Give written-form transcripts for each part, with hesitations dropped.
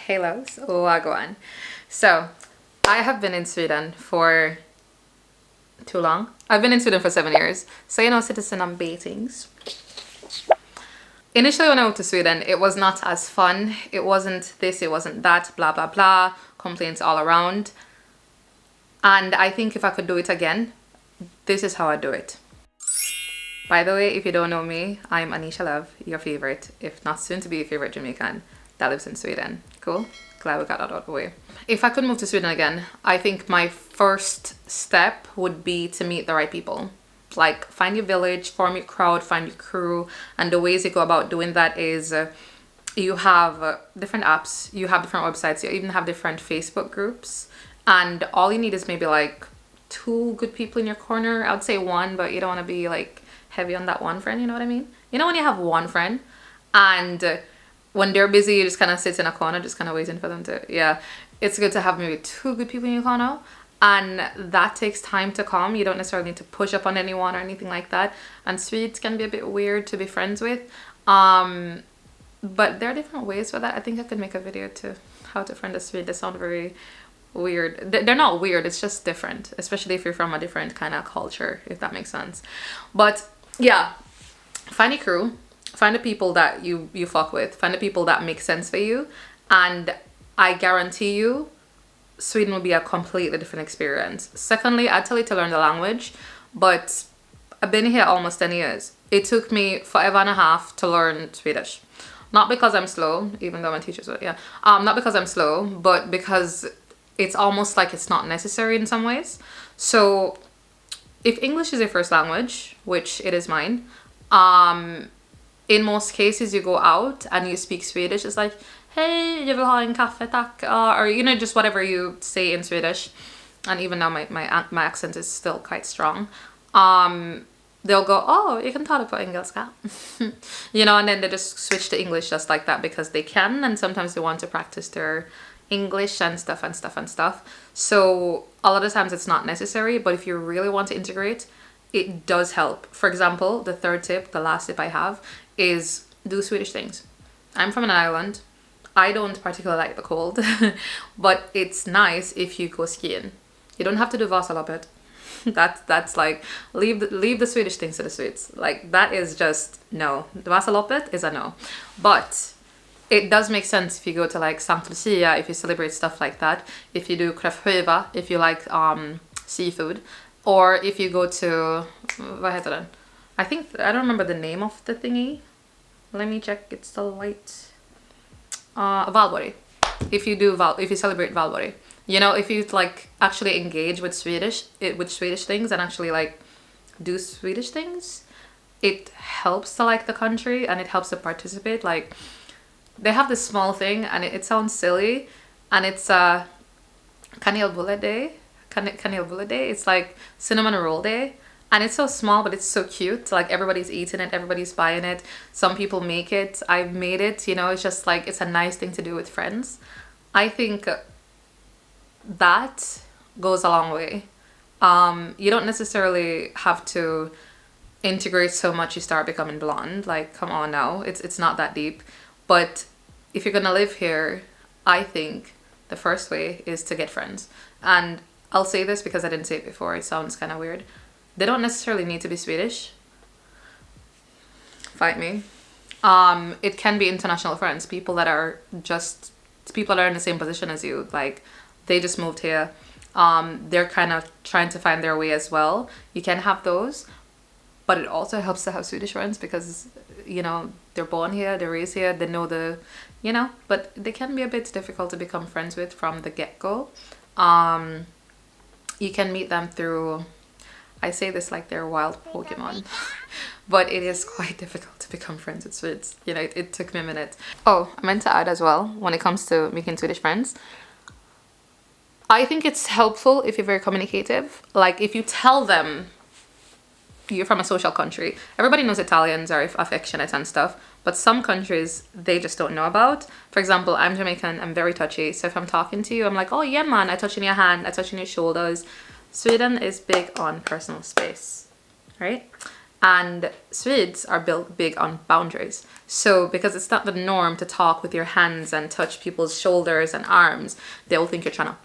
Halos, wagwan. So, I have been in Sweden for too long. I've been in Sweden for 7 years. So, you know, citizen on Beatings. Initially, when I moved to Sweden, it was not as fun. It wasn't this, it wasn't that, blah, blah, blah. Complaints all around. And I think if I could do it again, this is how I do it. By the way, if you don't know me, I'm Anisha Love, your favorite, if not soon to be your favorite Jamaican that lives in Sweden. Cool? Glad we got that out of the way. If I could move to Sweden again, I think my first step would be to meet the right people. Like, find your village, form your crowd, find your crew. And the ways you go about doing that is you have different apps, you have different websites, you even have different Facebook groups. And all you need is maybe like 2 good people in your corner. I would say 1, but you don't want to be like heavy on that one friend, you know what I mean? You know when you have one friend and when they're busy, you just kind of sit in a corner, just kind of waiting for them to, yeah. It's good to have maybe 2 good people in your corner, and that takes time to come. You don't necessarily need to push up on anyone or anything like that. And Swedes can be a bit weird to be friends with. But there are different ways for that. I think I could make a video to how to friend a Swede. They sound very weird. They're not weird, it's just different, especially if you're from a different kind of culture, if that makes sense. But yeah, find a crew, find the people that you fuck with, find the people that make sense for you, and I guarantee you Sweden will be a completely different experience. Secondly, I'd tell you to learn the language, but I've been here almost 10 years. It took me forever and a half to learn Swedish. Not because I'm slow, even though my teachers were, yeah. Not because I'm slow, but because it's almost like it's not necessary in some ways. So if English is your first language, which it is mine, in most cases you go out and you speak Swedish. It's like, hey, jag vill ha en kaffe tack, or you know, just whatever you say in Swedish. And even now my accent is still quite strong. They'll go, oh, you can tala på engelska. You know, and then they just switch to English just like that because they can, and sometimes they want to practice their English and stuff. So a lot of times it's not necessary, but if you really want to integrate, it does help. For example, the third tip, the last tip I have, is do Swedish things. I'm from an island. I don't particularly like the cold, but it's nice if you go skiing. You don't have to do vasaloppet. That's like, leave the Swedish things to the Swedes. Like, that is just no. The vasaloppet is a no. But it does make sense if you go to like Saint Lucia, if you celebrate stuff like that, if you do kräftskiva, if you like seafood, or if you go to, vad heter den? I don't remember the name of the thingy. Let me check, it's the white, Valborg. If you celebrate Valborg, you know, if you like actually engage with Swedish things and actually like do Swedish things, it helps to like the country and it helps to participate. Like, they have this small thing and it sounds silly, and it's kanelbulle day. Kanelbulle day. It's like cinnamon roll day, and it's so small but it's so cute. Like, everybody's eating it, everybody's buying it. Some people make it. I've made it. You know, it's just like, it's a nice thing to do with friends. I think that goes a long way. You don't necessarily have to integrate so much you start becoming blonde. Like, come on now, it's not that deep. But if you're gonna live here, I think the first way is to get friends. And I'll say this because I didn't say it before, it sounds kind of weird. They don't necessarily need to be Swedish. Fight me. It can be international friends, people that are in the same position as you. Like, they just moved here. They're kind of trying to find their way as well. You can have those, but it also helps to have Swedish friends because, you know, they're born here, they're raised here, they know the, you know, but they can be a bit difficult to become friends with from the get-go. You can meet them through, I say this like they're wild Pokemon, but it is quite difficult to become friends with Swedes. You know, it took me a minute. Oh, I meant to add as well, when it comes to making Swedish friends, I think it's helpful if you're very communicative. Like, if you tell them you're from a social country. Everybody knows Italians are affectionate and stuff, but some countries they just don't know about. For example, I'm Jamaican, I'm very touchy. So if I'm talking to you, I'm like, oh yeah man, I touch in your hand, I touch in your shoulders. Sweden is big on personal space, right? And Swedes are built big on boundaries. So because it's not the norm to talk with your hands and touch people's shoulders and arms, they'll think you're trying to.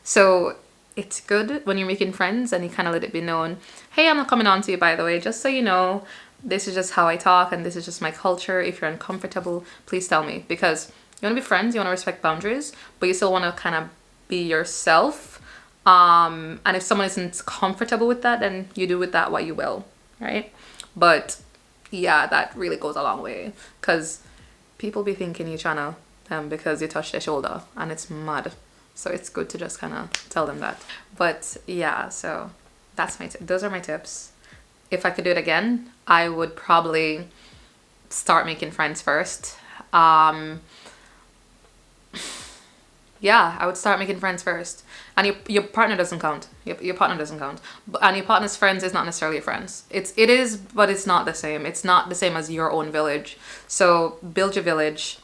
So it's good when you're making friends and you kind of let it be known, hey, I'm not coming on to you, by the way, just so you know, this is just how I talk and this is just my culture. If you're uncomfortable, please tell me, because you want to be friends, you want to respect boundaries, but you still want to kind of be yourself. And if someone isn't comfortable with that, then you do with that what you will, right? But yeah, that really goes a long way, because people be thinking you're trying to because you touch their shoulder, and it's mad. So it's good to just kind of tell them that. But yeah, so that's those are my tips. If I could do it again, I would probably start making friends first. Yeah, I would start making friends first. And your partner doesn't count. Your partner doesn't count. And your partner's friends is not necessarily your friends. It is, but it's not the same. It's not the same as your own village. So build your village.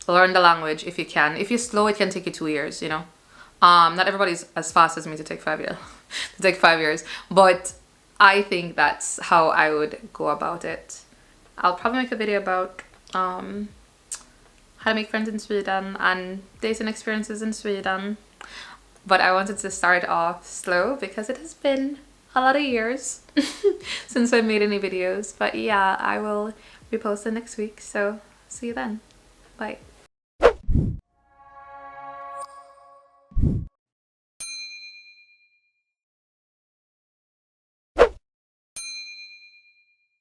Learn the language if you can. If you're slow, it can take you 2 years, you know. Not everybody's as fast as me to take 5 years. To take 5 years. But I think that's how I would go about it. I'll probably make a video about how to make friends in Sweden and dating experiences in Sweden. But I wanted to start off slow because it has been a lot of years since I made any videos. But yeah, I will be posting next week. So see you then. Bye.